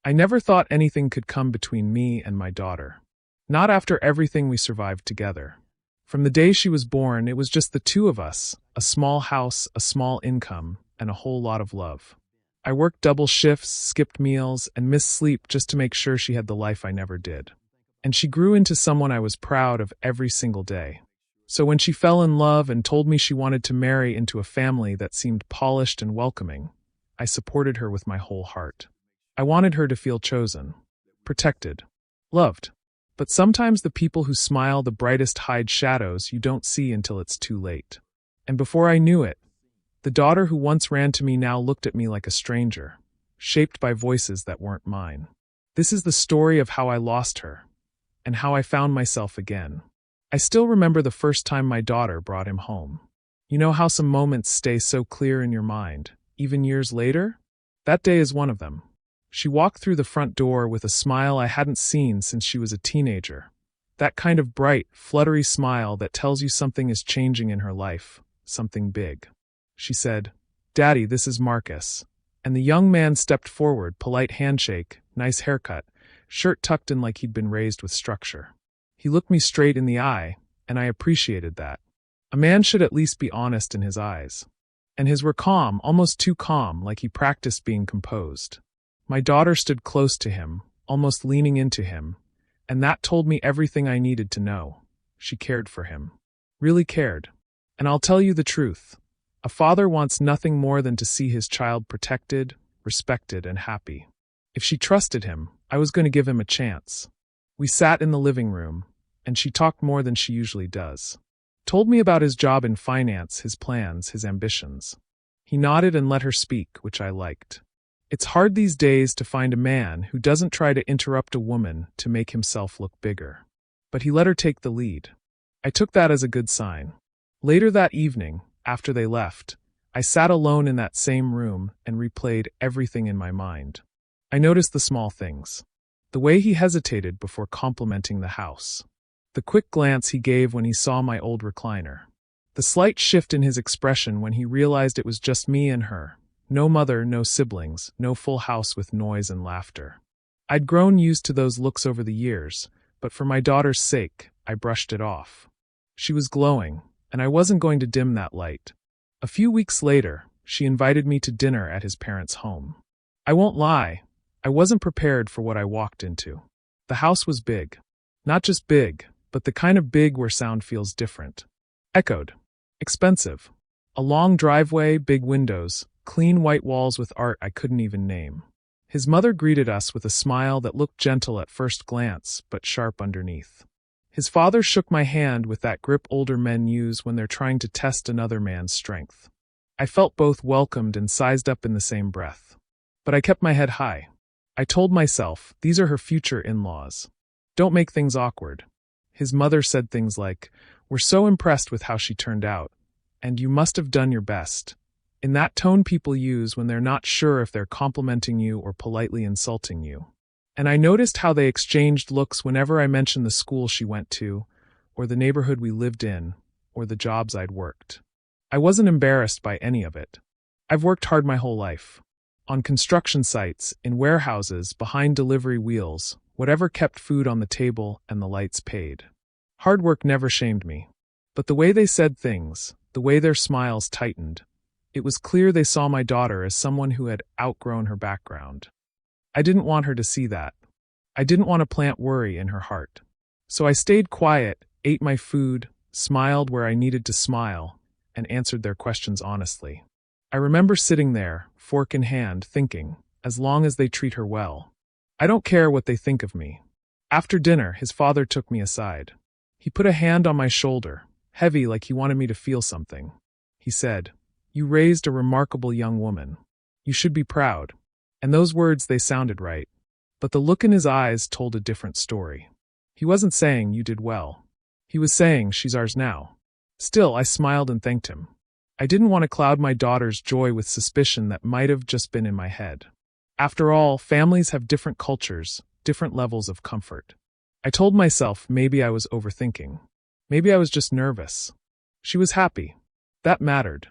I never thought anything could come between me and my daughter. Not after everything we survived together. From the day she was born, it was just the two of us, a small house, a small income, and a whole lot of love. I worked double shifts, skipped meals, and missed sleep just to make sure she had the life I never did. And she grew into someone I was proud of every single day. So when she fell in love and told me she wanted to marry into a family that seemed polished and welcoming, I supported her with my whole heart. I wanted her to feel chosen, protected, loved. But sometimes the people who smile the brightest hide shadows you don't see until it's too late. And before I knew it, the daughter who once ran to me now looked at me like a stranger, shaped by voices that weren't mine. This is the story of how I lost her, and how I found myself again. I still remember the first time my daughter brought him home. You know how some moments stay so clear in your mind, even years later? That day is one of them. She walked through the front door with a smile I hadn't seen since she was a teenager. That kind of bright, fluttery smile that tells you something is changing in her life, something big. She said, "Daddy, this is Marcus." And the young man stepped forward, polite handshake, nice haircut, shirt tucked in like he'd been raised with structure. He looked me straight in the eye, and I appreciated that. A man should at least be honest in his eyes. And his were calm, almost too calm, like he practiced being composed. My daughter stood close to him, almost leaning into him, and that told me everything I needed to know. She cared for him. Really cared. And I'll tell you the truth. A father wants nothing more than to see his child protected, respected, and happy. If she trusted him, I was going to give him a chance. We sat in the living room, and she talked more than she usually does. Told me about his job in finance, his plans, his ambitions. He nodded and let her speak, which I liked. It's hard these days to find a man who doesn't try to interrupt a woman to make himself look bigger. But he let her take the lead. I took that as a good sign. Later that evening, after they left, I sat alone in that same room and replayed everything in my mind. I noticed the small things. The way he hesitated before complimenting the house. The quick glance he gave when he saw my old recliner. The slight shift in his expression when he realized it was just me and her. No mother, no siblings, no full house with noise and laughter. I'd grown used to those looks over the years, but for my daughter's sake, I brushed it off. She was glowing, and I wasn't going to dim that light. A few weeks later, she invited me to dinner at his parents' home. I won't lie, I wasn't prepared for what I walked into. The house was big. Not just big, but the kind of big where sound feels different. Echoed. Expensive. A long driveway, big windows, clean white walls with art I couldn't even name. His mother greeted us with a smile that looked gentle at first glance, but sharp underneath. His father shook my hand with that grip older men use when they're trying to test another man's strength. I felt both welcomed and sized up in the same breath. But I kept my head high. I told myself, these are her future in-laws. Don't make things awkward. His mother said things like, "We're so impressed with how she turned out, and you must have done your best." In that tone people use when they're not sure if they're complimenting you or politely insulting you. And I noticed how they exchanged looks whenever I mentioned the school she went to, or the neighborhood we lived in, or the jobs I'd worked. I wasn't embarrassed by any of it. I've worked hard my whole life. On construction sites, in warehouses, behind delivery wheels, whatever kept food on the table and the lights paid. Hard work never shamed me. But the way they said things, the way their smiles tightened, it was clear they saw my daughter as someone who had outgrown her background. I didn't want her to see that. I didn't want to plant worry in her heart. So I stayed quiet, ate my food, smiled where I needed to smile, and answered their questions honestly. I remember sitting there, fork in hand, thinking, as long as they treat her well. I don't care what they think of me. After dinner, his father took me aside. He put a hand on my shoulder, heavy like he wanted me to feel something. He said, "You raised a remarkable young woman. You should be proud." And those words, they sounded right. But the look in his eyes told a different story. He wasn't saying, "You did well." He was saying, "She's ours now." Still, I smiled and thanked him. I didn't want to cloud my daughter's joy with suspicion that might have just been in my head. After all, families have different cultures, different levels of comfort. I told myself maybe I was overthinking. Maybe I was just nervous. She was happy. That mattered.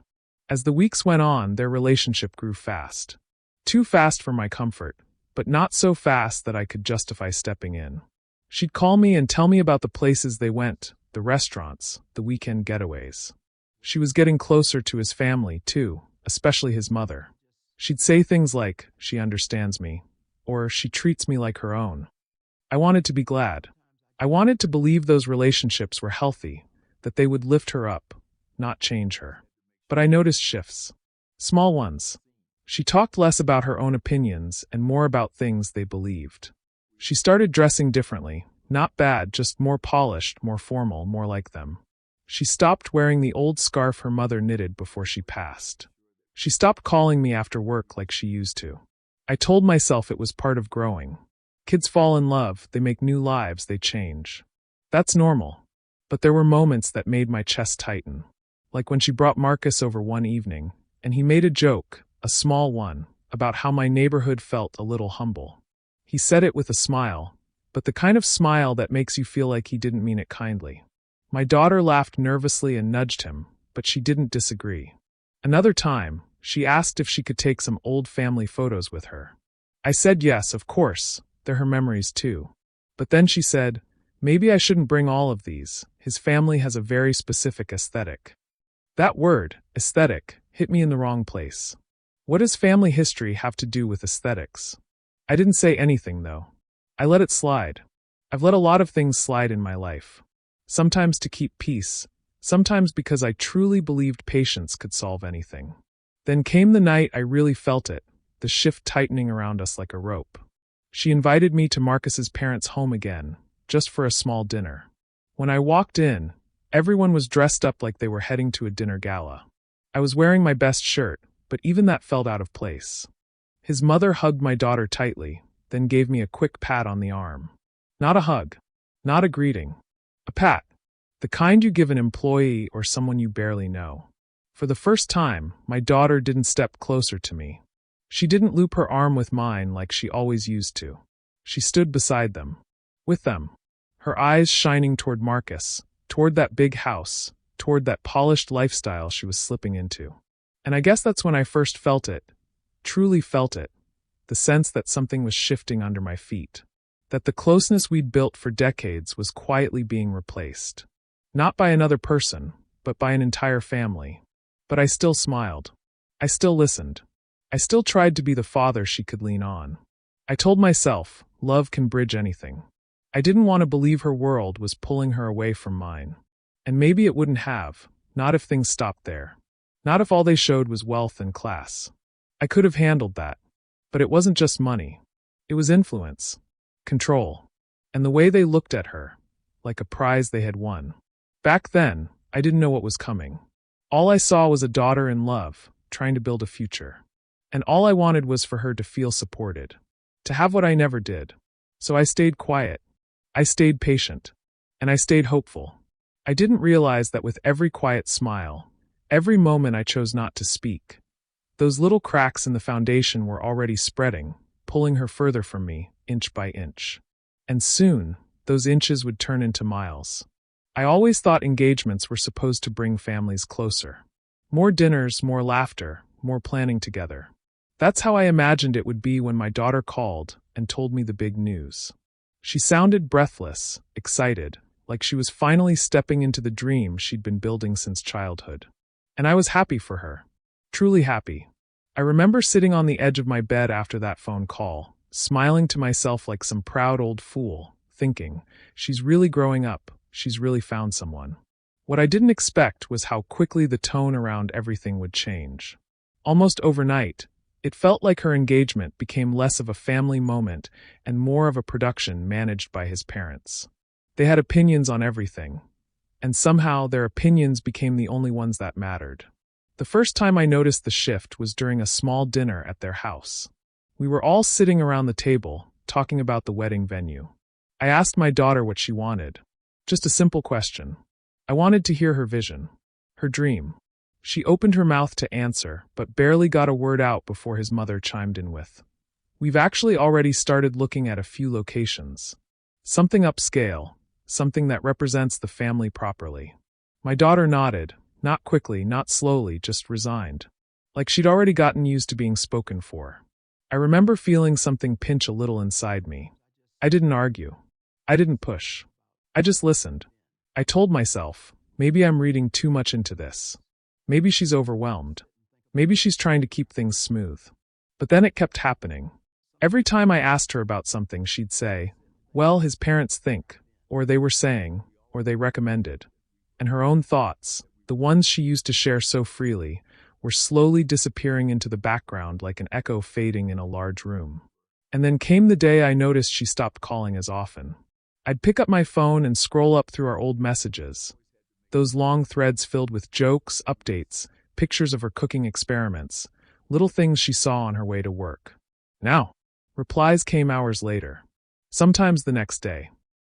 As the weeks went on, their relationship grew fast. Too fast for my comfort, but not so fast that I could justify stepping in. She'd call me and tell me about the places they went, the restaurants, the weekend getaways. She was getting closer to his family, too, especially his mother. She'd say things like, "She understands me," or "She treats me like her own." I wanted to be glad. I wanted to believe those relationships were healthy, that they would lift her up, not change her. But I noticed shifts. Small ones. She talked less about her own opinions and more about things they believed. She started dressing differently, not bad, just more polished, more formal, more like them. She stopped wearing the old scarf her mother knitted before she passed. She stopped calling me after work like she used to. I told myself it was part of growing. Kids fall in love, they make new lives, they change. That's normal. But there were moments that made my chest tighten. Like when she brought Marcus over one evening, and he made a joke, a small one, about how my neighborhood felt a little humble. He said it with a smile, but the kind of smile that makes you feel like he didn't mean it kindly. My daughter laughed nervously and nudged him, but she didn't disagree. Another time, she asked if she could take some old family photos with her. I said yes, of course, they're her memories too. But then she said, maybe I shouldn't bring all of these, his family has a very specific aesthetic. That word, aesthetic, hit me in the wrong place. What does family history have to do with aesthetics? I didn't say anything though. I let it slide. I've let a lot of things slide in my life. Sometimes to keep peace, sometimes because I truly believed patience could solve anything. Then came the night I really felt it, the shift tightening around us like a rope. She invited me to Marcus's parents' home again, just for a small dinner. When I walked in, everyone was dressed up like they were heading to a dinner gala. I was wearing my best shirt, but even that felt out of place. His mother hugged my daughter tightly, then gave me a quick pat on the arm. Not a hug, not a greeting, a pat. The kind you give an employee or someone you barely know. For the first time, my daughter didn't step closer to me. She didn't loop her arm with mine like she always used to. She stood beside them. With them. Her eyes shining toward Marcus, toward that big house, toward that polished lifestyle she was slipping into. And I guess that's when I first felt it, truly felt it, the sense that something was shifting under my feet. That the closeness we'd built for decades was quietly being replaced. Not by another person, but by an entire family. But I still smiled. I still listened. I still tried to be the father she could lean on. I told myself, love can bridge anything. I didn't want to believe her world was pulling her away from mine. And maybe it wouldn't have, not if things stopped there. Not if all they showed was wealth and class. I could have handled that. But it wasn't just money. It was influence, control, and the way they looked at her, like a prize they had won. Back then, I didn't know what was coming. All I saw was a daughter in love, trying to build a future. And all I wanted was for her to feel supported. To have what I never did. So I stayed quiet. I stayed patient. And I stayed hopeful. I didn't realize that with every quiet smile, every moment I chose not to speak, those little cracks in the foundation were already spreading, pulling her further from me, inch by inch. And soon, those inches would turn into miles. I always thought engagements were supposed to bring families closer. More dinners, more laughter, more planning together. That's how I imagined it would be when my daughter called and told me the big news. She sounded breathless, excited, like she was finally stepping into the dream she'd been building since childhood. And I was happy for her. Truly happy. I remember sitting on the edge of my bed after that phone call, smiling to myself like some proud old fool, thinking, she's really growing up. She's really found someone. What I didn't expect was how quickly the tone around everything would change. Almost overnight, it felt like her engagement became less of a family moment and more of a production managed by his parents. They had opinions on everything, and somehow their opinions became the only ones that mattered. The first time I noticed the shift was during a small dinner at their house. We were all sitting around the table, talking about the wedding venue. I asked my daughter what she wanted. Just a simple question. I wanted to hear her vision, her dream. She opened her mouth to answer, but barely got a word out before his mother chimed in with, "We've actually already started looking at a few locations. Something upscale, something that represents the family properly." My daughter nodded, not quickly, not slowly, just resigned. Like she'd already gotten used to being spoken for. I I remember feeling something pinch a little inside me. I didn't argue. I didn't push. I just listened. I told myself, maybe I'm reading too much into this. Maybe she's overwhelmed. Maybe she's trying to keep things smooth. But then it kept happening. Every time I asked her about something, she'd say, well, his parents think, or they were saying, or they recommended. And her own thoughts, the ones she used to share so freely, were slowly disappearing into the background like an echo fading in a large room. And then came the day I noticed she stopped calling as often. I'd pick up my phone and scroll up through our old messages. Those long threads filled with jokes, updates, pictures of her cooking experiments, little things she saw on her way to work. Now, replies came hours later, sometimes the next day.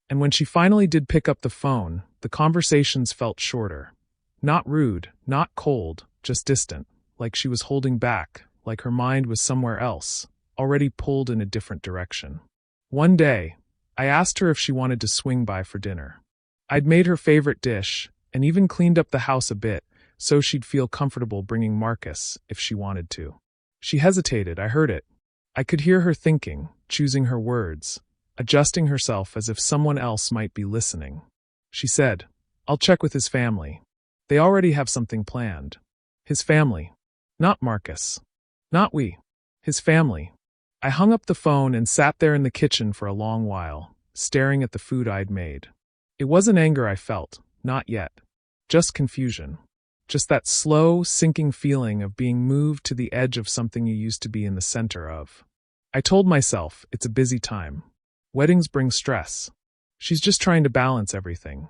And when she finally did pick up the phone, the conversations felt shorter. Not rude, not cold, just distant, like she was holding back, like her mind was somewhere else, already pulled in a different direction. One day, I asked her if she wanted to swing by for dinner. I'd made her favorite dish, and even cleaned up the house a bit, so she'd feel comfortable bringing Marcus if she wanted to. She hesitated, I heard it. I could hear her thinking, choosing her words, adjusting herself as if someone else might be listening. She said, I'll check with his family. They already have something planned. His family. Not Marcus. Not we. His family. I hung up the phone and sat there in the kitchen for a long while, staring at the food I'd made. It wasn't anger I felt, not yet. Just confusion. Just that slow, sinking feeling of being moved to the edge of something you used to be in the center of. I told myself, it's a busy time. Weddings bring stress. She's just trying to balance everything.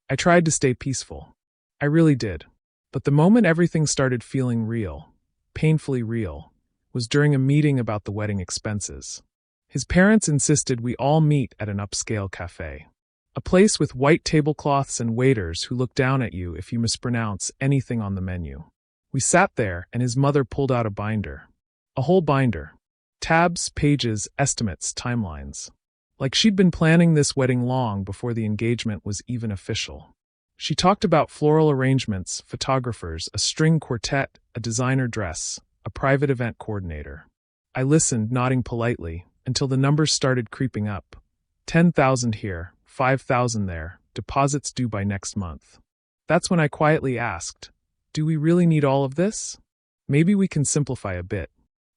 I tried to stay peaceful. I really did. But the moment everything started feeling real, painfully real, was during a meeting about the wedding expenses. His parents insisted we all meet at an upscale cafe. A place with white tablecloths and waiters who look down at you if you mispronounce anything on the menu. We sat there and his mother pulled out a binder. A whole binder. Tabs, pages, estimates, timelines. Like she'd been planning this wedding long before the engagement was even official. She talked about floral arrangements, photographers, a string quartet, a designer dress, a private event coordinator. I listened, nodding politely, until the numbers started creeping up. 10,000 here, 5,000 there, deposits due by next month. That's when I quietly asked, do we really need all of this? Maybe we can simplify a bit.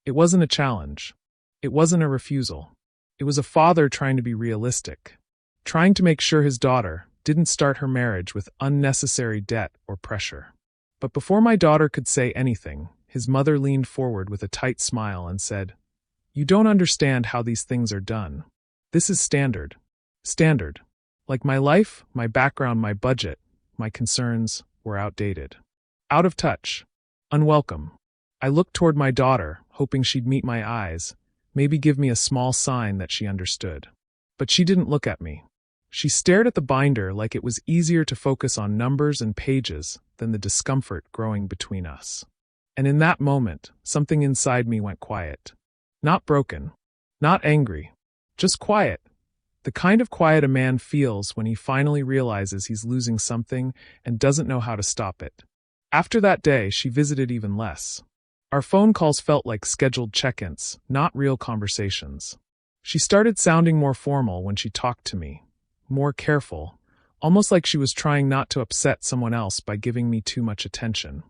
It wasn't a challenge. It wasn't a refusal. It was a father trying to be realistic, trying to make sure his daughter didn't start her marriage with unnecessary debt or pressure. But before my daughter could say anything, his mother leaned forward with a tight smile and said, you don't understand how these things are done. This is standard. Standard. Like my life, my background, my budget, my concerns were outdated. Out of touch. Unwelcome. I looked toward my daughter, hoping she'd meet my eyes, maybe give me a small sign that she understood. But she didn't look at me. She stared at the binder like it was easier to focus on numbers and pages than the discomfort growing between us. And in that moment, something inside me went quiet. Not broken. Not angry. Just quiet. The kind of quiet a man feels when he finally realizes he's losing something and doesn't know how to stop it. After that day, she visited even less. Our phone calls felt like scheduled check-ins, not real conversations. She started sounding more formal when she talked to me, more careful, almost like she was trying not to upset someone else by giving me too much attention.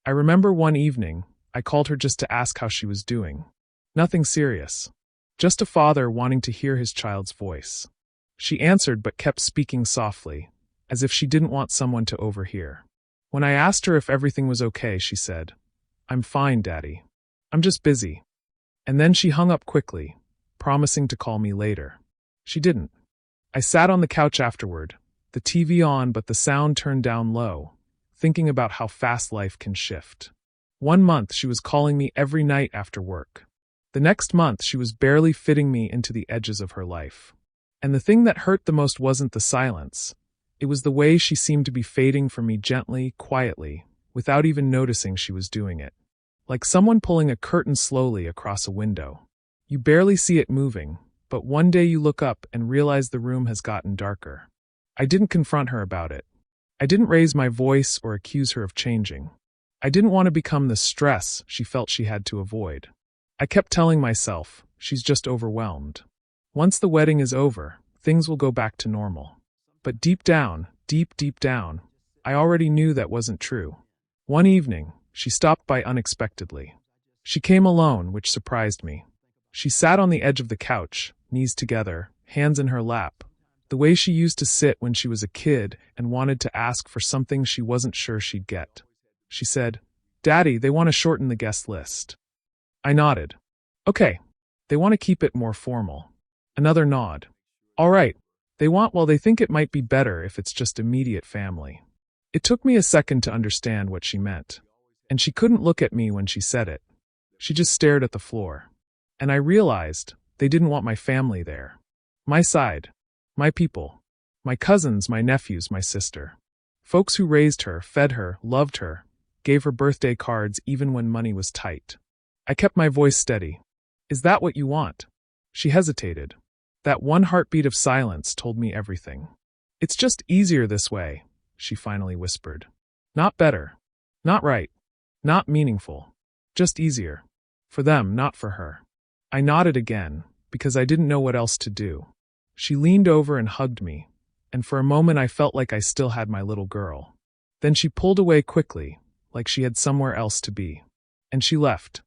I remember one evening, I called her just to ask how she was doing. Nothing serious. Just a father wanting to hear his child's voice. She answered but kept speaking softly, as if she didn't want someone to overhear. When I asked her if everything was okay, she said, I'm fine, Daddy. I'm just busy. And then she hung up quickly, promising to call me later. She didn't. I sat on the couch afterward, the TV on but the sound turned down low, thinking about how fast life can shift. 1 month she was calling me every night after work. The next month she was barely fitting me into the edges of her life. And the thing that hurt the most wasn't the silence. It was the way she seemed to be fading from me gently, quietly, without even noticing she was doing it. Like someone pulling a curtain slowly across a window. You barely see it moving, but one day you look up and realize the room has gotten darker. I didn't confront her about it. I didn't raise my voice or accuse her of changing. I didn't want to become the stress she felt she had to avoid. I kept telling myself, she's just overwhelmed. Once the wedding is over, things will go back to normal. But deep down, deep down, I already knew that wasn't true. One evening, she stopped by unexpectedly. She came alone, which surprised me. She sat on the edge of the couch, knees together, hands in her lap, the way she used to sit when she was a kid and wanted to ask for something she wasn't sure she'd get. She said, "Daddy, they want to shorten the guest list." I nodded. "Okay. They want to keep it more formal." Another nod. "All right. They think it might be better if it's just immediate family." It took me a second to understand what she meant. And she couldn't look at me when she said it. She just stared at the floor. And I realized they didn't want my family there. My side. My people. My cousins, my nephews, my sister. Folks who raised her, fed her, loved her, gave her birthday cards even when money was tight. I kept my voice steady. "Is that what you want?" She hesitated. That one heartbeat of silence told me everything. "It's just easier this way," she finally whispered. "Not better. Not right. Not meaningful. Just easier. For them, not for her." I nodded again, because I didn't know what else to do. She leaned over and hugged me, and for a moment I felt like I still had my little girl. Then she pulled away quickly, like she had somewhere else to be. And she left.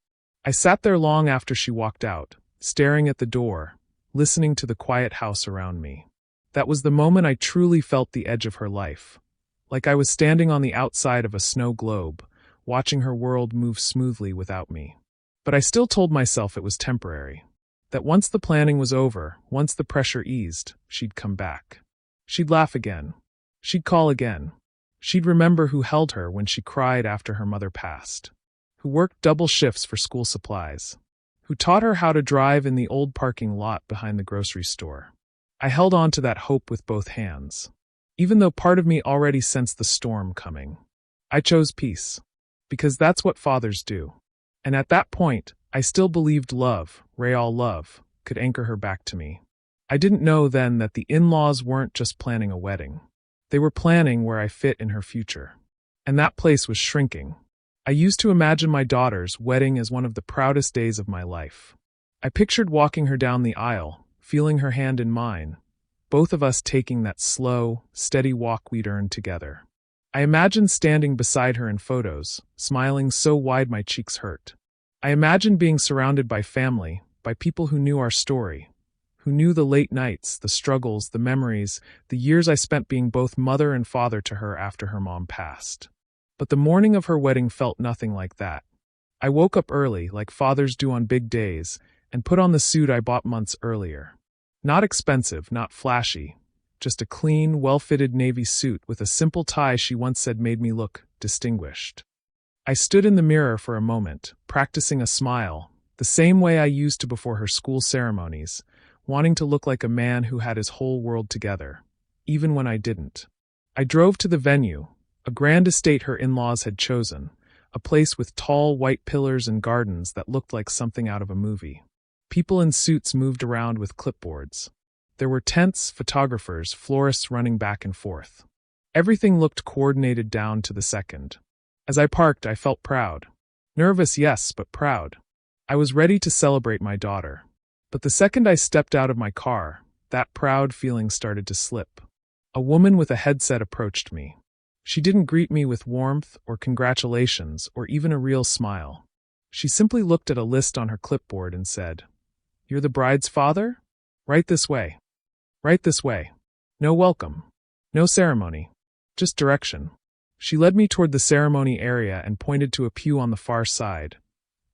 I sat there long after she walked out, staring at the door, listening to the quiet house around me. That was the moment I truly felt the edge of her life. Like I was standing on the outside of a snow globe, watching her world move smoothly without me. But I still told myself it was temporary. That once the planning was over, once the pressure eased, she'd come back. She'd laugh again. She'd call again. She'd remember who held her when she cried after her mother passed. Who worked double shifts for school supplies. Who taught her how to drive in the old parking lot behind the grocery store. I held on to that hope with both hands. Even though part of me already sensed the storm coming. I chose peace. Because that's what fathers do. And at that point, I still believed love, real love, could anchor her back to me. I didn't know then that the in-laws weren't just planning a wedding. They were planning where I fit in her future. And that place was shrinking. I used to imagine my daughter's wedding as one of the proudest days of my life. I pictured walking her down the aisle, feeling her hand in mine, both of us taking that slow, steady walk we'd earned together. I imagined standing beside her in photos, smiling so wide my cheeks hurt. I imagined being surrounded by family, by people who knew our story, who knew the late nights, the struggles, the memories, the years I spent being both mother and father to her after her mom passed. But the morning of her wedding felt nothing like that. I woke up early, like fathers do on big days, and put on the suit I bought months earlier. Not expensive, not flashy, just a clean, well-fitted navy suit with a simple tie she once said made me look distinguished. I stood in the mirror for a moment, practicing a smile, the same way I used to before her school ceremonies, wanting to look like a man who had his whole world together, even when I didn't. I drove to the venue, a grand estate her in-laws had chosen, a place with tall white pillars and gardens that looked like something out of a movie. People in suits moved around with clipboards. There were tents, photographers, florists running back and forth. Everything looked coordinated down to the second. As I parked, I felt proud. Nervous, yes, but proud. I was ready to celebrate my daughter. But the second I stepped out of my car, that proud feeling started to slip. A woman with a headset approached me. She didn't greet me with warmth or congratulations or even a real smile. She simply looked at a list on her clipboard and said, "You're the bride's father? Right this way. Right this way. No welcome. No ceremony. Just direction." She led me toward the ceremony area and pointed to a pew on the far side.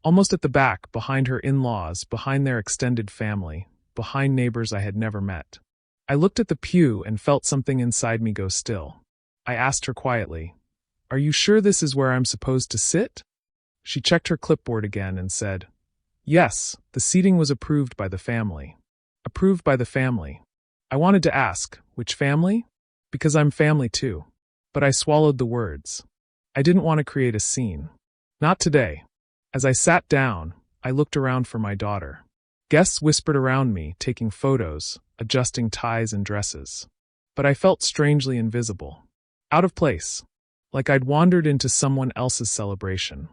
Almost at the back, behind her in-laws, behind their extended family, behind neighbors I had never met. I looked at the pew and felt something inside me go still. I asked her quietly, "Are you sure this is where I'm supposed to sit?" She checked her clipboard again and said, "Yes, the seating was approved by the family." Approved by the family. I wanted to ask, which family? Because I'm family too. But I swallowed the words. I didn't want to create a scene. Not today. As I sat down, I looked around for my daughter. Guests whispered around me, taking photos, adjusting ties and dresses. But I felt strangely invisible. Out of place. Like I'd wandered into someone else's celebration.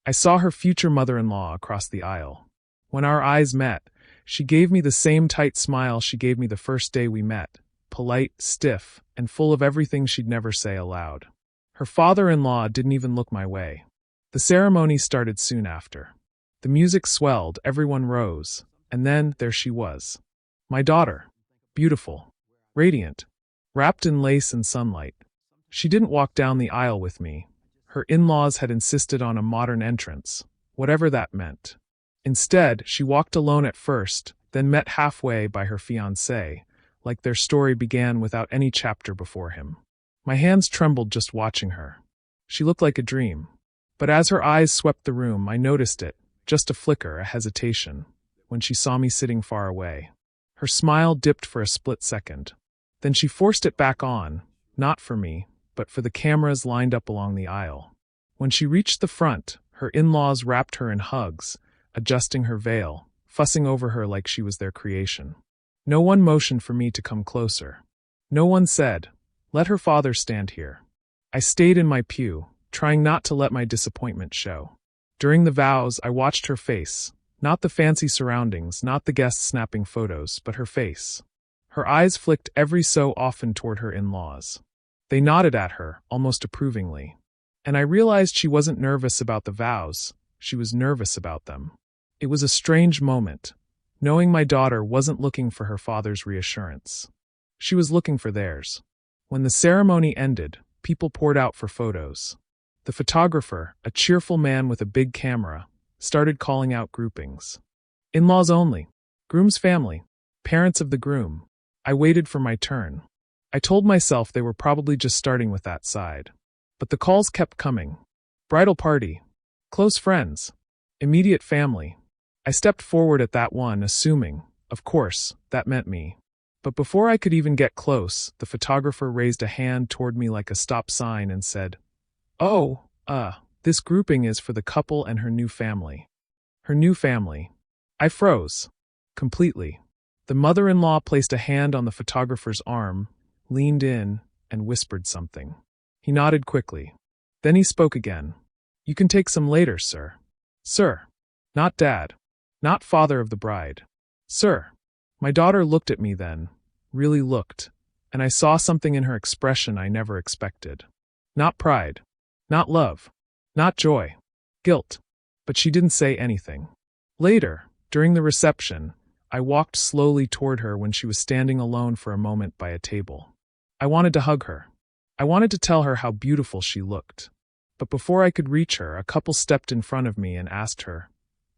I saw her future mother-in-law across the aisle. When our eyes met, she gave me the same tight smile she gave me the first day we met, polite, stiff, and full of everything she'd never say aloud. Her father-in-law didn't even look my way. The ceremony started soon after. The music swelled, everyone rose, and then there she was. My daughter. Beautiful. Radiant. Wrapped in lace and sunlight. She didn't walk down the aisle with me. Her in-laws had insisted on a modern entrance, whatever that meant. Instead, she walked alone at first, then met halfway by her fiancé, like their story began without any chapter before him. My hands trembled just watching her. She looked like a dream. But as her eyes swept the room, I noticed it, just a flicker, a hesitation, when she saw me sitting far away. Her smile dipped for a split second. Then she forced it back on, not for me, but for the cameras lined up along the aisle. When she reached the front, her in-laws wrapped her in hugs, adjusting her veil, fussing over her like she was their creation. No one motioned for me to come closer. No one said, "Let her father stand here." I stayed in my pew, trying not to let my disappointment show. During the vows, I watched her face, not the fancy surroundings, not the guests snapping photos, but her face. Her eyes flicked every so often toward her in-laws. They nodded at her, almost approvingly. And I realized she wasn't nervous about the vows, she was nervous about them. It was a strange moment, knowing my daughter wasn't looking for her father's reassurance. She was looking for theirs. When the ceremony ended, people poured out for photos. The photographer, a cheerful man with a big camera, started calling out groupings. In-laws only. Groom's family. Parents of the groom. I waited for my turn. I told myself they were probably just starting with that side. But the calls kept coming. Bridal party. Close friends. Immediate family. I stepped forward at that one, assuming, of course, that meant me. But before I could even get close, the photographer raised a hand toward me like a stop sign and said, "Oh, this grouping is for the couple and her new family." Her new family. I froze. Completely. The mother-in-law placed a hand on the photographer's arm, leaned in, and whispered something. He nodded quickly. Then he spoke again. "You can take some later, sir." Sir. Not dad. Not father of the bride. Sir. My daughter looked at me then, really looked, and I saw something in her expression I never expected. Not pride. Not love. Not joy. Guilt. But she didn't say anything. Later, during the reception, I walked slowly toward her when she was standing alone for a moment by a table. I wanted to hug her. I wanted to tell her how beautiful she looked. But before I could reach her, a couple stepped in front of me and asked her,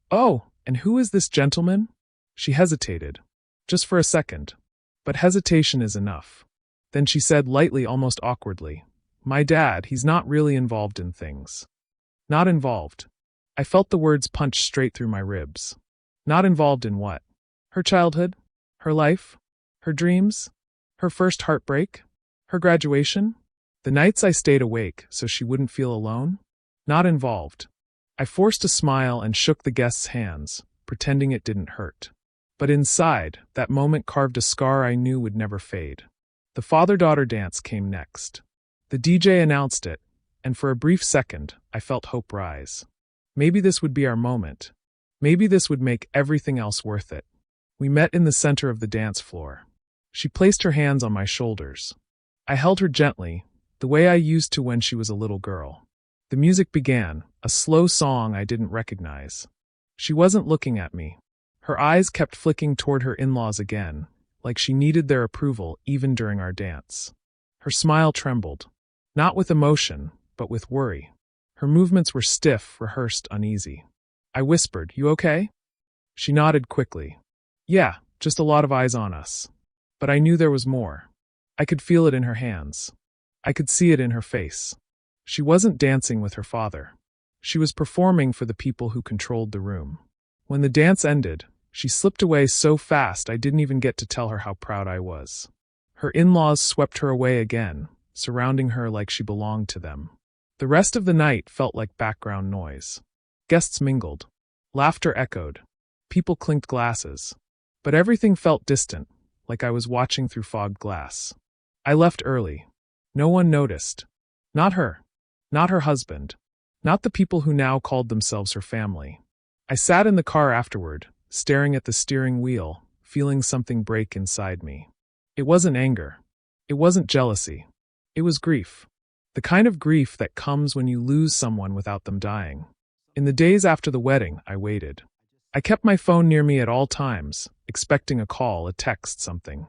"Oh, and who is this gentleman?" She hesitated. Just for a second. But hesitation is enough. Then she said lightly, almost awkwardly, "My dad, he's not really involved in things." Not involved. I felt the words punch straight through my ribs. Not involved in what? Her childhood? Her life? Her dreams? Her first heartbreak? Her graduation? The nights I stayed awake so she wouldn't feel alone? Not involved. I forced a smile and shook the guests' hands, pretending it didn't hurt. But inside, that moment carved a scar I knew would never fade. The father-daughter dance came next. The DJ announced it, and for a brief second, I felt hope rise. Maybe this would be our moment. Maybe this would make everything else worth it. We met in the center of the dance floor. She placed her hands on my shoulders. I held her gently, the way I used to when she was a little girl. The music began, a slow song I didn't recognize. She wasn't looking at me. Her eyes kept flicking toward her in-laws again, like she needed their approval even during our dance. Her smile trembled. Not with emotion, but with worry. Her movements were stiff, rehearsed, uneasy. I whispered, "You okay?" She nodded quickly. "Yeah, just a lot of eyes on us." But I knew there was more. I could feel it in her hands. I could see it in her face. She wasn't dancing with her father. She was performing for the people who controlled the room. When the dance ended, she slipped away so fast I didn't even get to tell her how proud I was. Her in-laws swept her away again, surrounding her like she belonged to them. The rest of the night felt like background noise. Guests mingled. Laughter echoed. People clinked glasses. But everything felt distant, like I was watching through fogged glass. I left early. No one noticed. Not her. Not her husband. Not the people who now called themselves her family. I sat in the car afterward, staring at the steering wheel, feeling something break inside me. It wasn't anger. It wasn't jealousy. It was grief. The kind of grief that comes when you lose someone without them dying. In the days after the wedding, I waited. I kept my phone near me at all times, expecting a call, a text, something.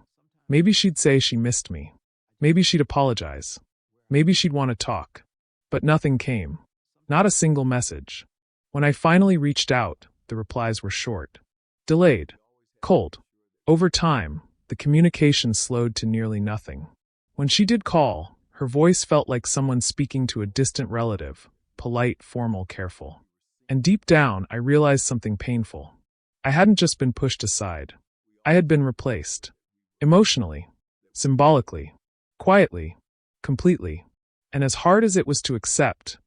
Maybe she'd say she missed me. Maybe she'd apologize. Maybe she'd want to talk. But nothing came. Not a single message. When I finally reached out, the replies were short. Delayed. Cold. Over time, the communication slowed to nearly nothing. When she did call, her voice felt like someone speaking to a distant relative, polite, formal, careful. And deep down, I realized something painful. I hadn't just been pushed aside. I had been replaced. Emotionally. Symbolically. Quietly. Completely. And as hard as it was to accept,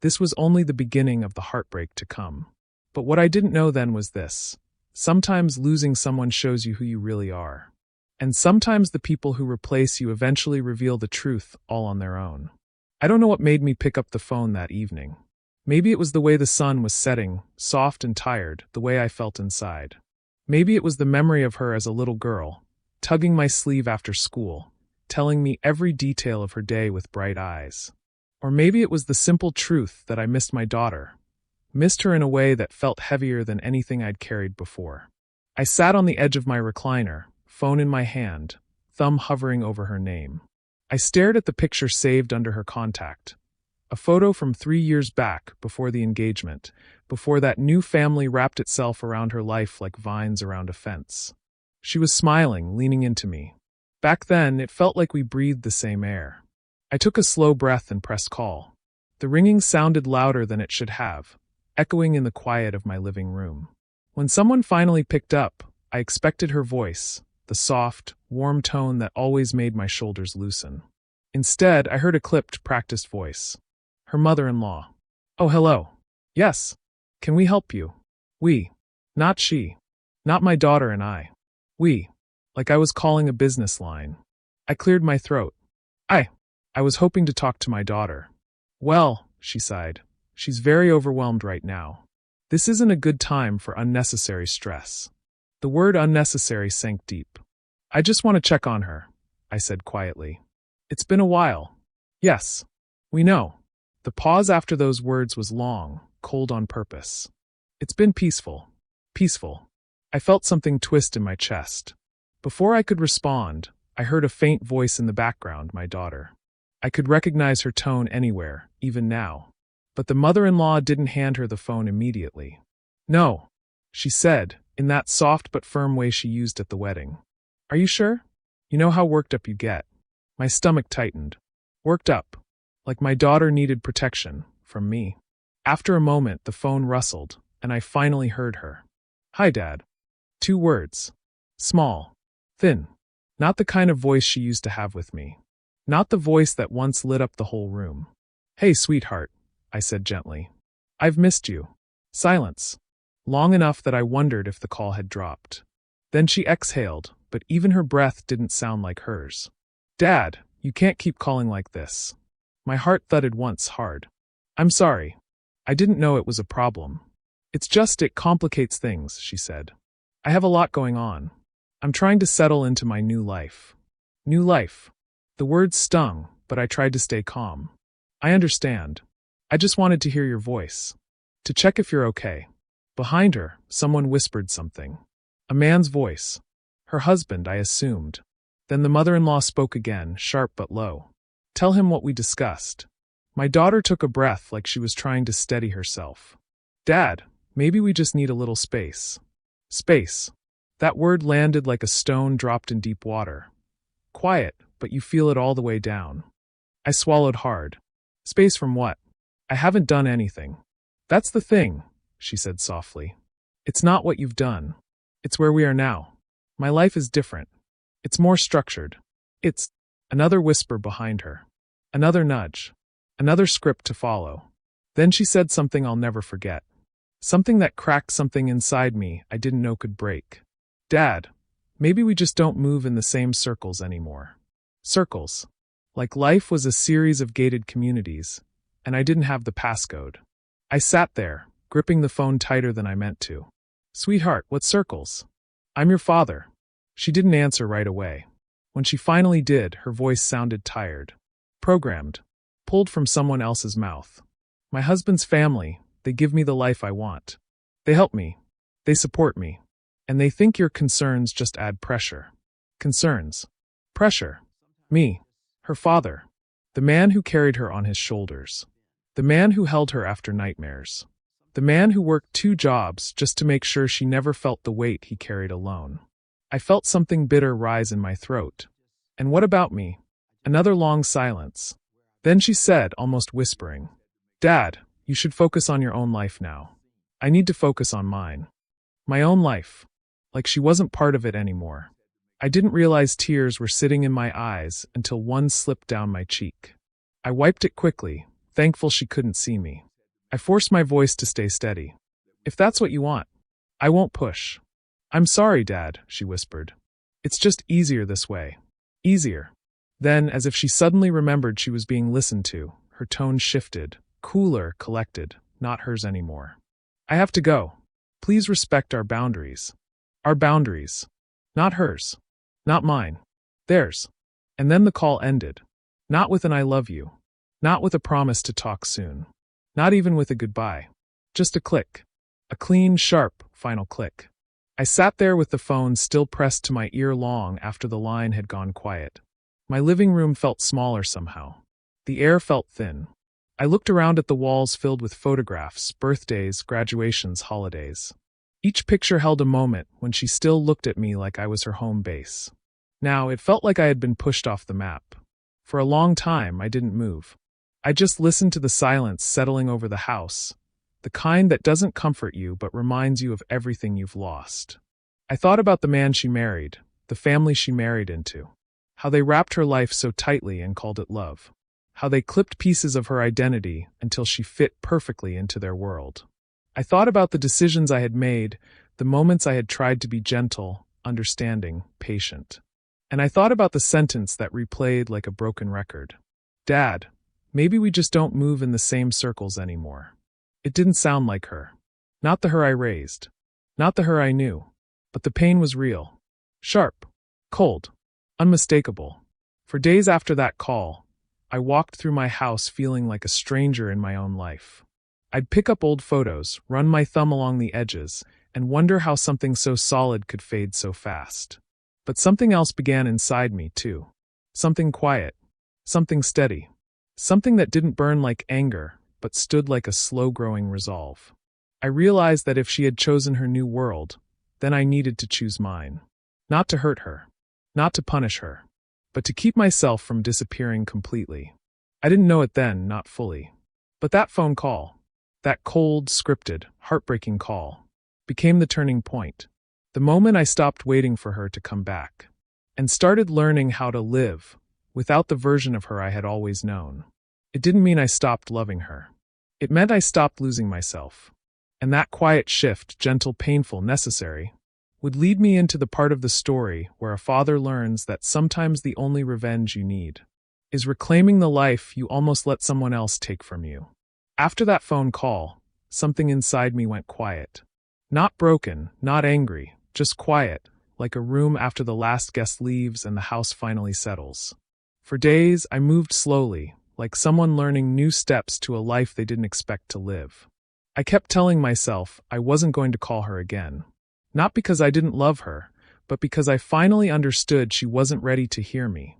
this was only the beginning of the heartbreak to come. But what I didn't know then was this. Sometimes losing someone shows you who you really are. And sometimes the people who replace you eventually reveal the truth all on their own. I don't know what made me pick up the phone that evening. Maybe it was the way the sun was setting, soft and tired, the way I felt inside. Maybe it was the memory of her as a little girl, tugging my sleeve after school, telling me every detail of her day with bright eyes. Or maybe it was the simple truth that I missed my daughter, missed her in a way that felt heavier than anything I'd carried before. I sat on the edge of my recliner, phone in my hand, thumb hovering over her name. I stared at the picture saved under her contact. A photo from 3 years back, before the engagement, before that new family wrapped itself around her life like vines around a fence. She was smiling, leaning into me. Back then, it felt like we breathed the same air. I took a slow breath and pressed call. The ringing sounded louder than it should have, echoing in the quiet of my living room. When someone finally picked up, I expected her voice, the soft, warm tone that always made my shoulders loosen. Instead, I heard a clipped, practiced voice. Her mother-in-law. Oh, hello. Yes. Can we help you? We. Not she. Not my daughter and I. We. Like I was calling a business line. I cleared my throat. I was hoping to talk to my daughter. Well, she sighed. She's very overwhelmed right now. This isn't a good time for unnecessary stress. The word unnecessary sank deep. I just want to check on her, I said quietly. It's been a while. Yes. We know. The pause after those words was long, cold on purpose. It's been peaceful. Peaceful. I felt something twist in my chest. Before I could respond, I heard a faint voice in the background, my daughter. I could recognize her tone anywhere, even now. But the mother-in-law didn't hand her the phone immediately. No, she said, in that soft but firm way she used at the wedding. Are you sure? You know how worked up you get. My stomach tightened. Worked up. Like my daughter needed protection, from me. After a moment, the phone rustled, and I finally heard her. Hi, Dad. 2 words. Small. Thin. Not the kind of voice she used to have with me. Not the voice that once lit up the whole room. Hey, sweetheart, I said gently. I've missed you. Silence. Long enough that I wondered if the call had dropped. Then she exhaled, but even her breath didn't sound like hers. Dad, you can't keep calling like this. My heart thudded once hard. I'm sorry. I didn't know it was a problem. It's just it complicates things, she said. I have a lot going on. I'm trying to settle into my new life. New life. The words stung, but I tried to stay calm. I understand. I just wanted to hear your voice. To check if you're okay. Behind her, someone whispered something. A man's voice. Her husband, I assumed. Then the mother-in-law spoke again, sharp but low. Tell him what we discussed. My daughter took a breath like she was trying to steady herself. Dad, maybe we just need a little space. Space. That word landed like a stone dropped in deep water. Quiet, but you feel it all the way down. I swallowed hard. Space from what? I haven't done anything. That's the thing, she said softly. It's not what you've done. It's where we are now. My life is different. It's more structured. It's another whisper behind her. Another nudge. Another script to follow. Then she said something I'll never forget. Something that cracked something inside me I didn't know could break. Dad, maybe we just don't move in the same circles anymore. Circles. Like life was a series of gated communities, and I didn't have the passcode. I sat there, gripping the phone tighter than I meant to. Sweetheart, what circles? I'm your father. She didn't answer right away. When she finally did, her voice sounded tired. Programmed. Pulled from someone else's mouth. My husband's family, they give me the life I want. They help me. They support me. And they think your concerns just add pressure. Concerns. Pressure. Me. Her father. The man who carried her on his shoulders. The man who held her after nightmares. The man who worked 2 jobs just to make sure she never felt the weight he carried alone. I felt something bitter rise in my throat. And what about me? Another long silence. Then she said, almost whispering, Dad, you should focus on your own life now. I need to focus on mine. My own life. Like she wasn't part of it anymore. I didn't realize tears were sitting in my eyes until one slipped down my cheek. I wiped it quickly, thankful she couldn't see me. I forced my voice to stay steady. If that's what you want, I won't push. I'm sorry, Dad, she whispered. It's just easier this way. Easier. Then, as if she suddenly remembered she was being listened to, her tone shifted, cooler, collected, not hers anymore. I have to go. Please respect our boundaries. Our boundaries. Not hers. Not mine. Theirs. And then the call ended. Not with an I love you. Not with a promise to talk soon. Not even with a goodbye. Just a click. A clean, sharp, final click. I sat there with the phone still pressed to my ear long after the line had gone quiet. My living room felt smaller somehow. The air felt thin. I looked around at the walls filled with photographs, birthdays, graduations, holidays. Each picture held a moment when she still looked at me like I was her home base. Now, it felt like I had been pushed off the map. For a long time, I didn't move. I just listened to the silence settling over the house, the kind that doesn't comfort you but reminds you of everything you've lost. I thought about the man she married, the family she married into, how they wrapped her life so tightly and called it love, how they clipped pieces of her identity until she fit perfectly into their world. I thought about the decisions I had made, the moments I had tried to be gentle, understanding, patient. And I thought about the sentence that replayed like a broken record. Dad, maybe we just don't move in the same circles anymore. It didn't sound like her. Not the her I raised. Not the her I knew. But the pain was real. Sharp. Cold. Unmistakable. For days after that call, I walked through my house feeling like a stranger in my own life. I'd pick up old photos, run my thumb along the edges, and wonder how something so solid could fade so fast. But something else began inside me, too. Something quiet. Something steady. Something that didn't burn like anger, but stood like a slow-growing resolve. I realized that if she had chosen her new world, then I needed to choose mine. Not to hurt her. Not to punish her. But to keep myself from disappearing completely. I didn't know it then, not fully. But that phone call, that cold, scripted, heartbreaking call, became the turning point. The moment I stopped waiting for her to come back, and started learning how to live without the version of her I had always known. It didn't mean I stopped loving her. It meant I stopped losing myself. And that quiet shift, gentle, painful, necessary, would lead me into the part of the story where a father learns that sometimes the only revenge you need is reclaiming the life you almost let someone else take from you. After that phone call, something inside me went quiet. Not broken, not angry, just quiet, like a room after the last guest leaves and the house finally settles. For days, I moved slowly, like someone learning new steps to a life they didn't expect to live. I kept telling myself I wasn't going to call her again. Not because I didn't love her, but because I finally understood she wasn't ready to hear me,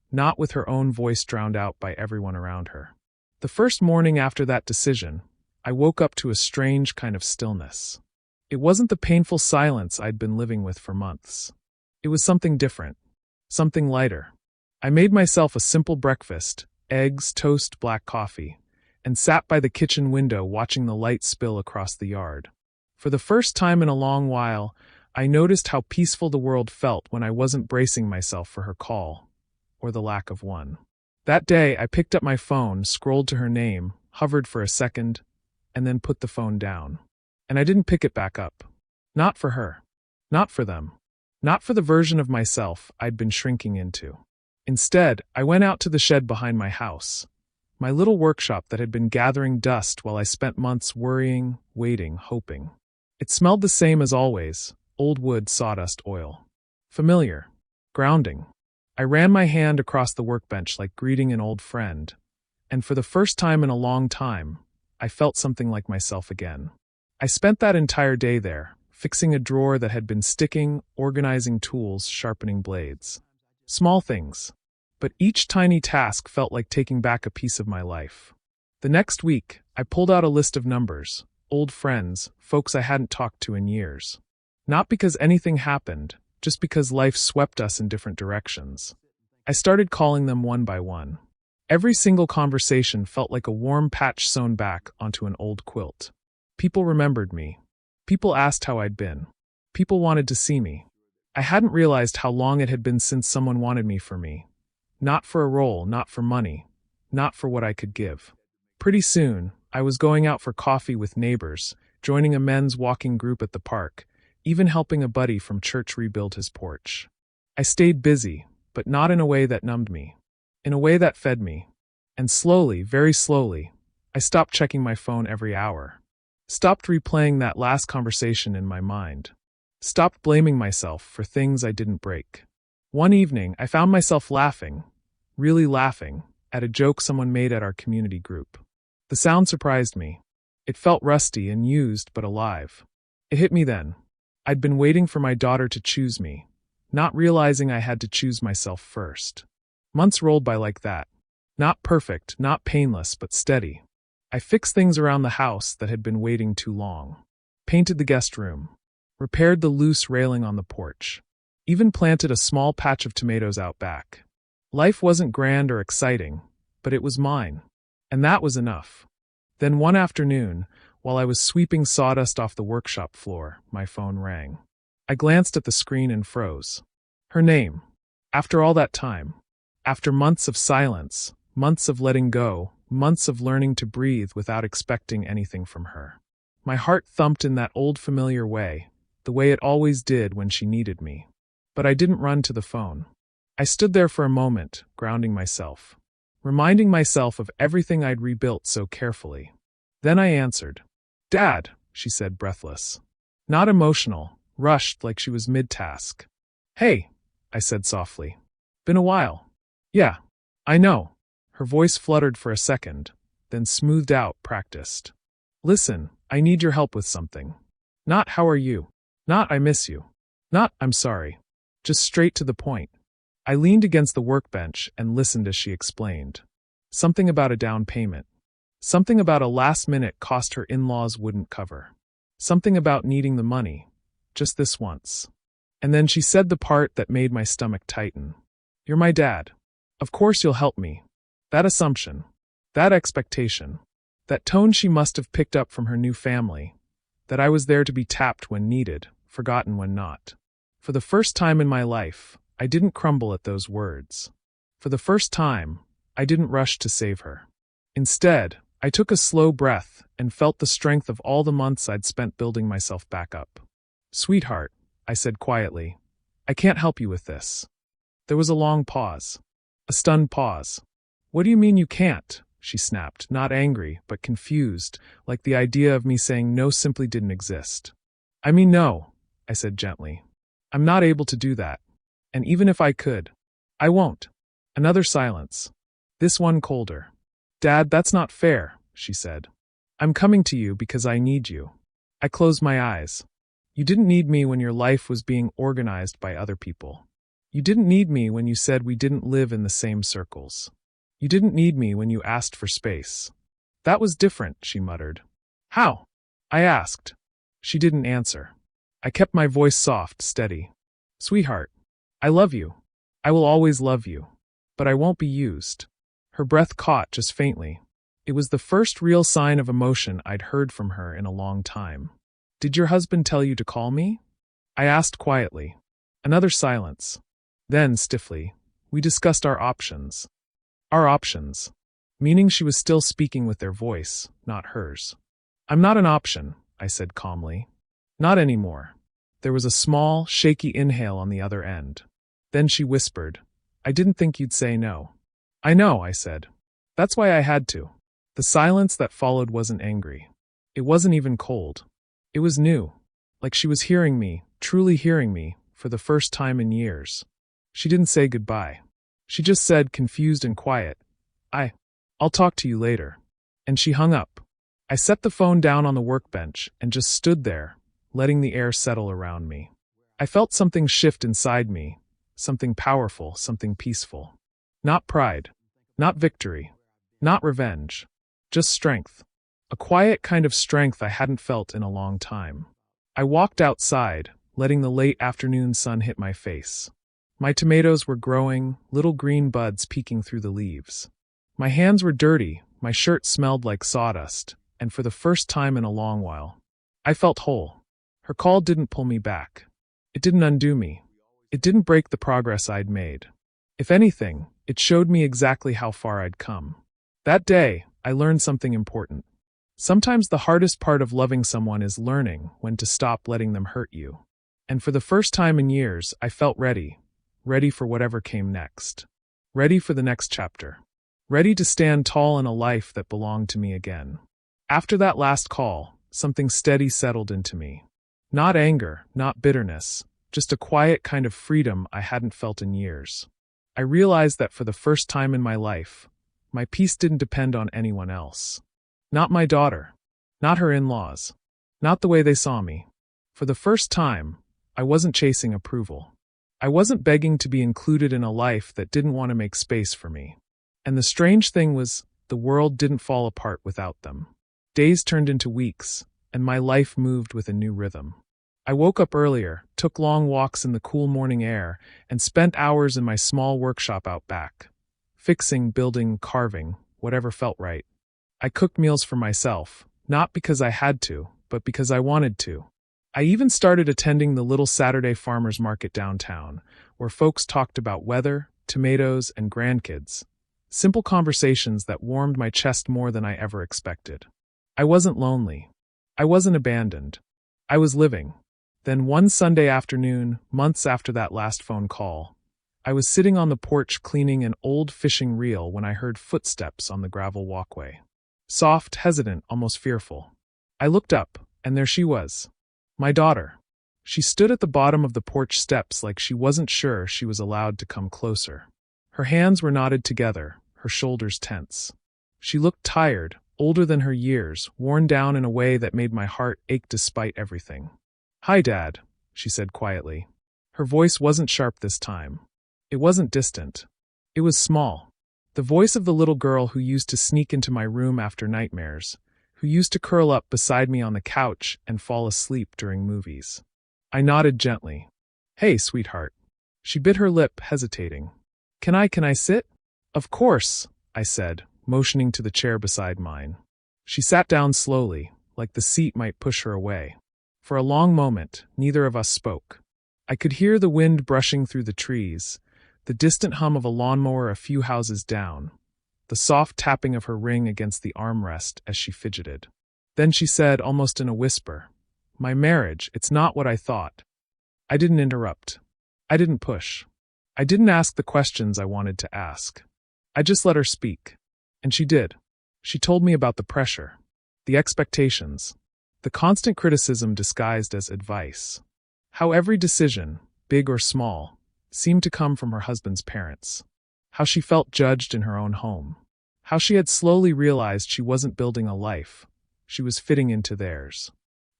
not with her own voice drowned out by everyone around her. The first morning after that decision, I woke up to a strange kind of stillness. It wasn't the painful silence I'd been living with for months. It was something different, something lighter. I made myself a simple breakfast, eggs, toast, black coffee, and sat by the kitchen window watching the light spill across the yard. For the first time in a long while, I noticed how peaceful the world felt when I wasn't bracing myself for her call, or the lack of one. That day, I picked up my phone, scrolled to her name, hovered for a second, and then put the phone down. And I didn't pick it back up. Not for her. Not for them. Not for the version of myself I'd been shrinking into. Instead, I went out to the shed behind my house, my little workshop that had been gathering dust while I spent months worrying, waiting, hoping. It smelled the same as always, old wood, sawdust, oil. Familiar. Grounding. I ran my hand across the workbench like greeting an old friend, and for the first time in a long time, I felt something like myself again. I spent that entire day there, fixing a drawer that had been sticking, organizing tools, sharpening blades. Small things. But each tiny task felt like taking back a piece of my life. The next week, I pulled out a list of numbers, old friends, folks I hadn't talked to in years. Not because anything happened, just because life swept us in different directions. I started calling them one by one. Every single conversation felt like a warm patch sewn back onto an old quilt. People remembered me. People asked how I'd been. People wanted to see me. I hadn't realized how long it had been since someone wanted me for me. Not for a role, not for money, not for what I could give. Pretty soon, I was going out for coffee with neighbors, joining a men's walking group at the park, even helping a buddy from church rebuild his porch. I stayed busy, but not in a way that numbed me. In a way that fed me. And slowly, very slowly, I stopped checking my phone every hour. Stopped replaying that last conversation in my mind. Stopped blaming myself for things I didn't break. One evening, I found myself laughing, really laughing, at a joke someone made at our community group. The sound surprised me. It felt rusty and used, but alive. It hit me then. I'd been waiting for my daughter to choose me, not realizing I had to choose myself first. Months rolled by like that. Not perfect, not painless, but steady. I fixed things around the house that had been waiting too long. Painted the guest room. Repaired the loose railing on the porch. Even planted a small patch of tomatoes out back. Life wasn't grand or exciting, but it was mine. And that was enough. Then one afternoon, while I was sweeping sawdust off the workshop floor, my phone rang. I glanced at the screen and froze. Her name. After all that time. After months of silence, months of letting go, months of learning to breathe without expecting anything from her. My heart thumped in that old familiar way, the way it always did when she needed me. But I didn't run to the phone. I stood there for a moment, grounding myself. Reminding myself of everything I'd rebuilt so carefully. Then I answered. "Dad," she said, breathless. Not emotional, rushed like she was mid-task. "Hey," I said softly. "Been a while." "Yeah, I know." Her voice fluttered for a second, then smoothed out, practiced. "Listen, I need your help with something. Not how are you? Not I miss you. Not I'm sorry. Just straight to the point." I leaned against the workbench and listened as she explained. Something about a down payment. Something about a last-minute cost her in-laws wouldn't cover. Something about needing the money. Just this once. And then she said the part that made my stomach tighten. "You're my dad. Of course you'll help me." That assumption. That expectation. That tone she must have picked up from her new family. That I was there to be tapped when needed, forgotten when not. For the first time in my life, I didn't crumble at those words. For the first time, I didn't rush to save her. Instead, I took a slow breath and felt the strength of all the months I'd spent building myself back up. "Sweetheart," I said quietly, "I can't help you with this." There was a long pause. A stunned pause. "What do you mean you can't?" she snapped, not angry, but confused, like the idea of me saying no simply didn't exist. "I mean no," I said gently. "I'm not able to do that. And even if I could, I won't." Another silence. This one colder. "Dad, that's not fair," she said. "I'm coming to you because I need you." I closed my eyes. "You didn't need me when your life was being organized by other people. You didn't need me when you said we didn't live in the same circles. You didn't need me when you asked for space." "That was different," she muttered. "How?" I asked. She didn't answer. I kept my voice soft, steady. "Sweetheart, I love you. I will always love you. But I won't be used." Her breath caught just faintly. It was the first real sign of emotion I'd heard from her in a long time. "Did your husband tell you to call me?" I asked quietly. Another silence. Then, stiffly, we discussed our options. Our options. Meaning she was still speaking with their voice, not hers. "I'm not an option," I said calmly. "Not anymore." There was a small, shaky inhale on the other end. Then she whispered, "I didn't think you'd say no." "I know," I said. "That's why I had to." The silence that followed wasn't angry. It wasn't even cold. It was new. like she was hearing me, truly hearing me, for the first time in years. She didn't say goodbye. She just said, confused and quiet, I'll talk to you later. And she hung up. I set the phone down on the workbench and just stood there, letting the air settle around me. I felt something shift inside me, something powerful, something peaceful. Not pride, not victory, not revenge, just strength. A quiet kind of strength I hadn't felt in a long time. I walked outside, letting the late afternoon sun hit my face. My tomatoes were growing, little green buds peeking through the leaves. My hands were dirty, my shirt smelled like sawdust, and for the first time in a long while, I felt whole. Her call didn't pull me back. It didn't undo me. It didn't break the progress I'd made. If anything, it showed me exactly how far I'd come. That day, I learned something important. Sometimes the hardest part of loving someone is learning when to stop letting them hurt you. And for the first time in years, I felt ready for whatever came next. Ready for the next chapter. Ready to stand tall in a life that belonged to me again. After that last call, something steady settled into me. Not anger, not bitterness, just a quiet kind of freedom I hadn't felt in years. I realized that for the first time in my life, my peace didn't depend on anyone else. Not my daughter, not her in-laws, not the way they saw me. For the first time, I wasn't chasing approval. I wasn't begging to be included in a life that didn't want to make space for me. And the strange thing was, the world didn't fall apart without them. Days turned into weeks, and my life moved with a new rhythm. I woke up earlier, took long walks in the cool morning air, and spent hours in my small workshop out back. Fixing, building, carving, whatever felt right. I cooked meals for myself, not because I had to, but because I wanted to. I even started attending the little Saturday farmers market downtown, where folks talked about weather, tomatoes, and grandkids. Simple conversations that warmed my chest more than I ever expected. I wasn't lonely. I wasn't abandoned. I was living. Then one Sunday afternoon, months after that last phone call, I was sitting on the porch cleaning an old fishing reel when I heard footsteps on the gravel walkway. Soft, hesitant, almost fearful. I looked up, and there she was. My daughter. She stood at the bottom of the porch steps like she wasn't sure she was allowed to come closer. Her hands were knotted together, her shoulders tense. She looked tired, older than her years, worn down in a way that made my heart ache despite everything. "Hi, Dad," she said quietly. Her voice wasn't sharp this time. It wasn't distant. It was small. The voice of the little girl who used to sneak into my room after nightmares, who used to curl up beside me on the couch and fall asleep during movies. I nodded gently. "Hey, sweetheart." She bit her lip, hesitating. Can I sit?" "Of course," I said, motioning to the chair beside mine. She sat down slowly, like the seat might push her away. For a long moment, neither of us spoke. I could hear the wind brushing through the trees, the distant hum of a lawnmower a few houses down, the soft tapping of her ring against the armrest as she fidgeted. Then she said, almost in a whisper, "My marriage, it's not what I thought." I didn't interrupt. I didn't push. I didn't ask the questions I wanted to ask. I just let her speak. And she did. She told me about the pressure, the expectations, the constant criticism disguised as advice. How every decision, big or small, seemed to come from her husband's parents. How she felt judged in her own home. How she had slowly realized she wasn't building a life, she was fitting into theirs.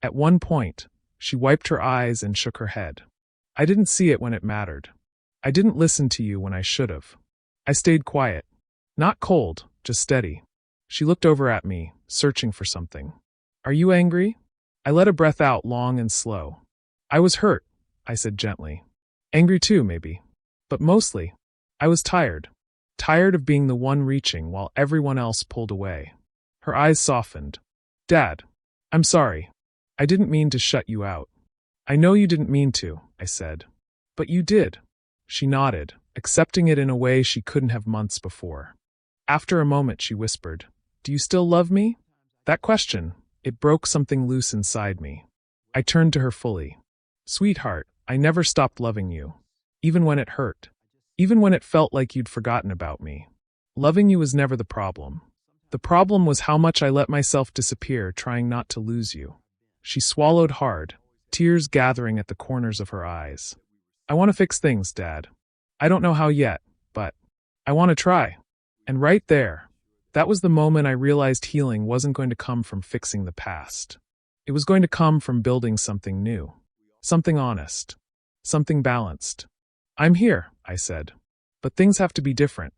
At one point, she wiped her eyes and shook her head. "I didn't see it when it mattered. I didn't listen to you when I should have. I stayed quiet. Not cold, just steady." She looked over at me, searching for something. "Are you angry?" I let a breath out long and slow. "I was hurt," I said gently. "Angry too, maybe. But mostly, I was tired. Tired of being the one reaching while everyone else pulled away." Her eyes softened. "Dad, I'm sorry. I didn't mean to shut you out." "I know you didn't mean to," I said. "But you did." She nodded, accepting it in a way she couldn't have months before. After a moment, she whispered, "Do you still love me?" That question, it broke something loose inside me. I turned to her fully. "Sweetheart, I never stopped loving you. Even when it hurt. Even when it felt like you'd forgotten about me. Loving you was never the problem. The problem was how much I let myself disappear trying not to lose you." She swallowed hard, tears gathering at the corners of her eyes. I want to fix things, Dad. I don't know how yet, but I want to try. And right there, that was the moment I realized healing wasn't going to come from fixing the past. It was going to come from building something new. Something honest. Something balanced. I'm here, I said. But things have to be different.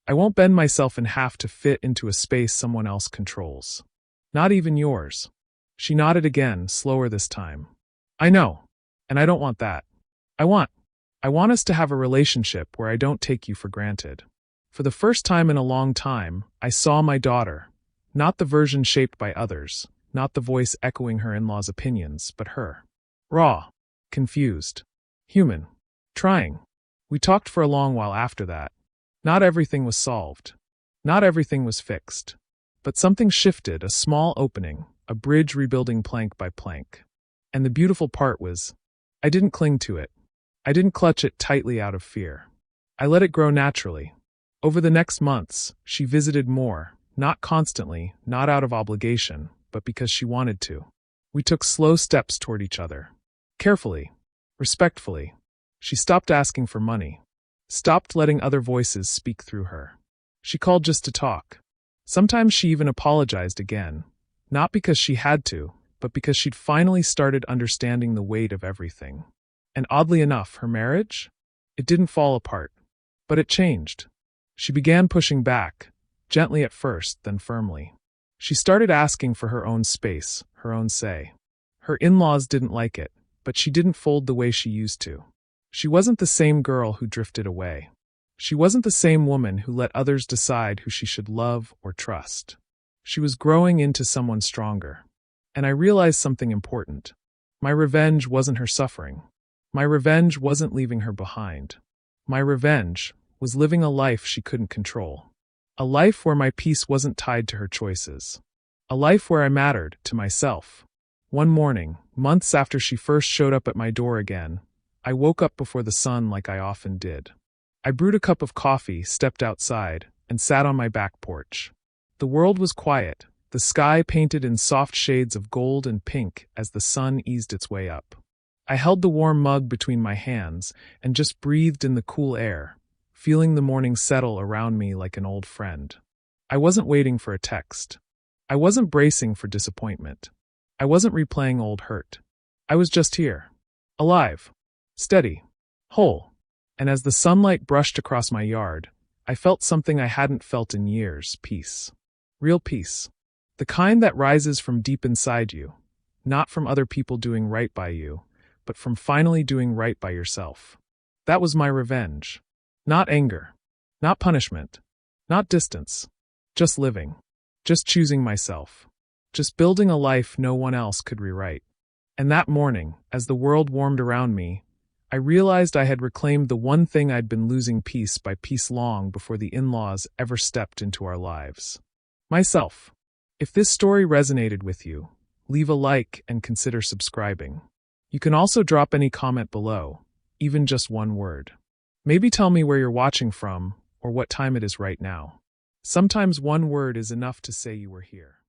I won't bend myself in half to fit into a space someone else controls. Not even yours. She nodded again, slower this time. I know. And I don't want that. I want us to have a relationship where I don't take you for granted. For the first time in a long time, I saw my daughter. Not the version shaped by others. Not the voice echoing her in-laws' opinions, but her. Raw. Confused. Human. Trying. We talked for a long while after that. Not everything was solved. Not everything was fixed. But something shifted, a small opening, a bridge rebuilding plank by plank. And the beautiful part was, I didn't cling to it. I didn't clutch it tightly out of fear. I let it grow naturally. Over the next months, she visited more, not constantly, not out of obligation, but because she wanted to. We took slow steps toward each other. Carefully. Respectfully. She stopped asking for money. Stopped letting other voices speak through her. She called just to talk. Sometimes she even apologized again. Not because she had to, but because she'd finally started understanding the weight of everything. And oddly enough, her marriage? It didn't fall apart. But it changed. She began pushing back, gently at first, then firmly. She started asking for her own space, her own say. Her in-laws didn't like it, but she didn't fold the way she used to. She wasn't the same girl who drifted away. She wasn't the same woman who let others decide who she should love or trust. She was growing into someone stronger. And I realized something important. My revenge wasn't her suffering. My revenge wasn't leaving her behind. My revenge was living a life she couldn't control. A life where my peace wasn't tied to her choices. A life where I mattered to myself. One morning, months after she first showed up at my door again, I woke up before the sun like I often did. I brewed a cup of coffee, stepped outside, and sat on my back porch. The world was quiet, the sky painted in soft shades of gold and pink as the sun eased its way up. I held the warm mug between my hands and just breathed in the cool air, feeling the morning settle around me like an old friend. I wasn't waiting for a text. I wasn't bracing for disappointment. I wasn't replaying old hurt. I was just here. Alive. Steady. Whole. And as the sunlight brushed across my yard, I felt something I hadn't felt in years, peace. Real peace. The kind that rises from deep inside you, not from other people doing right by you, but from finally doing right by yourself. That was my revenge. Not anger. Not punishment. Not distance. Just living. Just choosing myself. Just building a life no one else could rewrite. And that morning, as the world warmed around me, I realized I had reclaimed the one thing I'd been losing piece by piece long before the in-laws ever stepped into our lives. Myself. If this story resonated with you, leave a like and consider subscribing. You can also drop any comment below, even just one word. Maybe tell me where you're watching from or what time it is right now. Sometimes one word is enough to say you were here.